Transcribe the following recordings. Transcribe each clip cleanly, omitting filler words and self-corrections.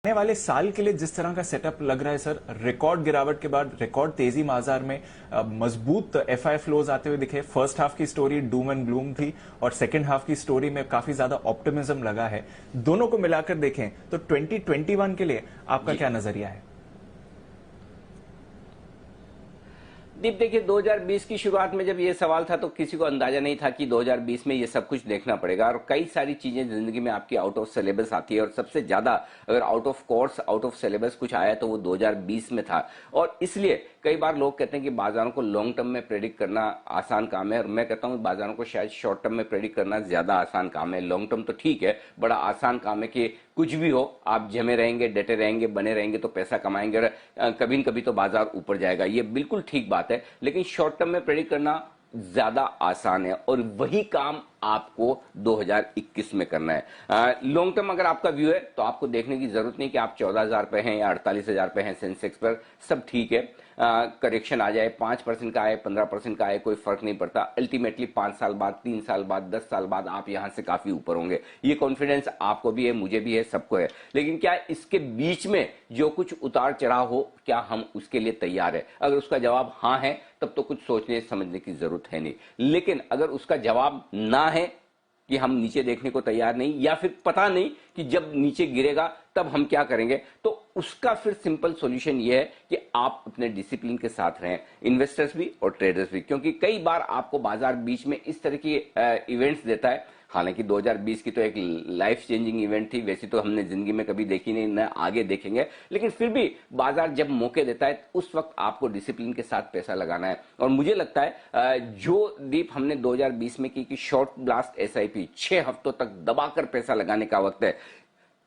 आने वाले साल के लिए जिस तरह का सेटअप लग रहा है सर, रिकॉर्ड गिरावट के बाद रिकॉर्ड तेजी बाजार में, मजबूत एफआई फ्लोज आते हुए दिखे। फर्स्ट हाफ की स्टोरी डूम एंड ग्लूम थी और सेकंड हाफ की स्टोरी में काफी ज्यादा ऑप्टिमिज्म लगा है। दोनों को मिलाकर देखें तो 2021 के लिए आपका क्या नजरिया है? दीप, देखिए 2020 की शुरुआत में जब ये सवाल था तो किसी को अंदाजा नहीं था कि 2020 में ये सब कुछ देखना पड़ेगा और कई सारी चीजें जिंदगी में आपकी आउट ऑफ सिलेबस आती है और सबसे ज्यादा अगर out of course out of syllabus कुछ आया तो वो 2020 में था। और इसलिए कई बार लोग कहते हैं कि बाजारों को लॉन्ग टर्म में प्रेडिक्ट करना आसान काम है और मैं कहता हूं बाजारों को शायद शॉर्ट टर्म में प्रेडिक्ट करना ज्यादा आसान काम है। लॉन्ग टर्म तो ठीक है, बड़ा आसान काम है कि कुछ भी हो आप जमे रहेंगे, डटे रहेंगे, बने रहेंगे तो पैसा कमाएंगे और कभी न कभी तो बाजार ऊपर जाएगा। ये बिल्कुल ठीक बात है, लेकिन शॉर्ट टर्म में प्रेडिक्ट करना ज्यादा आसान है और वही काम आपको 2021 में करना है। लॉन्ग टर्म अगर आपका व्यू है तो आपको देखने की जरूरत नहीं कि आप 14,000 पे हैं या 48,000 पे हैं सेंसेक्स पर, सब ठीक है। करेक्शन आ जाए 5% का आए 15% का आए कोई फर्क नहीं पड़ता। अल्टीमेटली 5 साल बाद, 3 साल बाद, 10 साल बाद आप यहां से काफी ऊपर होंगे। ये कॉन्फिडेंस आपको भी है, मुझे भी है, सबको है। लेकिन क्या इसके बीच में जो कुछ उतार चढ़ाव हो क्या हम उसके लिए तैयार है? अगर उसका जवाब हाँ है तब तो कुछ सोचने समझने की जरूरत है नहीं। लेकिन अगर उसका जवाब ना है कि हम नीचे देखने को तैयार नहीं या फिर पता नहीं कि जब नीचे गिरेगा तब हम क्या करेंगे, तो उसका फिर सिंपल सॉल्यूशन यह है कि आप अपने डिसिप्लिन के साथ रहें, इन्वेस्टर्स भी और ट्रेडर्स भी। क्योंकि कई बार आपको बाजार बीच में इस तरह की इवेंट्स देता है। हालांकि 2020 की तो एक लाइफ चेंजिंग इवेंट थी, वैसे तो हमने जिंदगी में कभी देखी नहीं, न आगे देखेंगे, लेकिन फिर भी बाजार जब मौके देता है उस वक्त आपको डिसिप्लिन के साथ पैसा लगाना है। और मुझे लगता है जो दीप हमने 2020 में की कि शॉर्ट ब्लास्ट एसआईपी 6 हफ्तों तक दबाकर पैसा लगाने का वक्त है,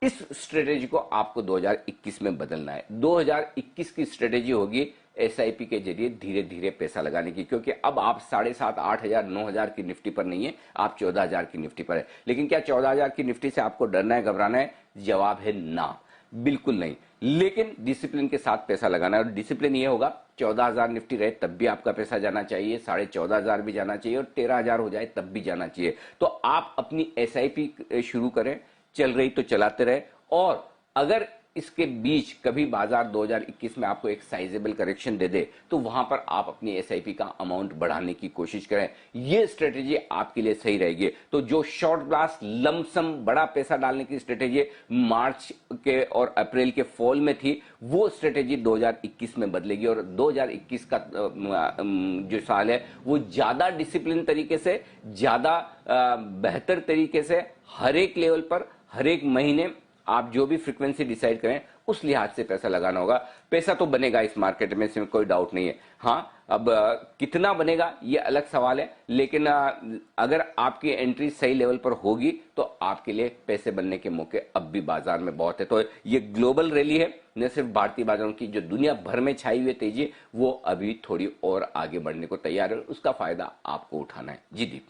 इस स्ट्रेटेजी को आपको 2021 में बदलना है। 2021 की स्ट्रेटेजी होगी एसआईपी के जरिए धीरे धीरे पैसा लगाने की, क्योंकि अब आप 7,500, 8,000, 9,000 की निफ्टी पर नहीं है, आप 14,000 की निफ्टी पर है। लेकिन क्या 14,000 की निफ्टी से आपको डरना है, घबराना है? जवाब है ना, बिल्कुल नहीं। लेकिन डिसिप्लिन के साथ पैसा लगाना है और डिसिप्लिन ये होगा 14,000 निफ्टी रहे तब भी आपका पैसा जाना चाहिए, 14,500 भी जाना चाहिए और 13,000 हो जाए तब भी जाना चाहिए। तो आप अपनी एसआईपी शुरू करें, चल रही तो चलाते रहे। और अगर इसके बीच कभी बाजार 2021 में आपको एक साइजेबल करेक्शन दे दे तो वहां पर आप अपनी एसआईपी का अमाउंट बढ़ाने की कोशिश करें। यह स्ट्रेटेजी आपके लिए सही रहेगी। तो जो शॉर्ट ब्लास्ट लमसम बड़ा पैसा डालने की स्ट्रेटेजी मार्च के और अप्रैल के फॉल में थी, वो स्ट्रेटेजी 2021 में बदलेगी और 2021 का जो साल है वो ज्यादा डिसिप्लिन तरीके से, ज्यादा बेहतर तरीके से हर एक लेवल पर हर एक महीने आप जो भी फ्रीक्वेंसी डिसाइड करें उस लिहाज से पैसा लगाना होगा। पैसा तो बनेगा इस मार्केट में, इसमें कोई डाउट नहीं है। हाँ, अब कितना बनेगा ये अलग सवाल है, लेकिन अगर आपकी एंट्री सही लेवल पर होगी तो आपके लिए पैसे बनने के मौके अब भी बाजार में बहुत है। तो ये ग्लोबल रैली है, न सिर्फ भारतीय बाजारों की, जो दुनिया भर में छाई हुई तेजी वो अभी थोड़ी और आगे बढ़ने को तैयार है, उसका फायदा आपको उठाना है। जी दीप।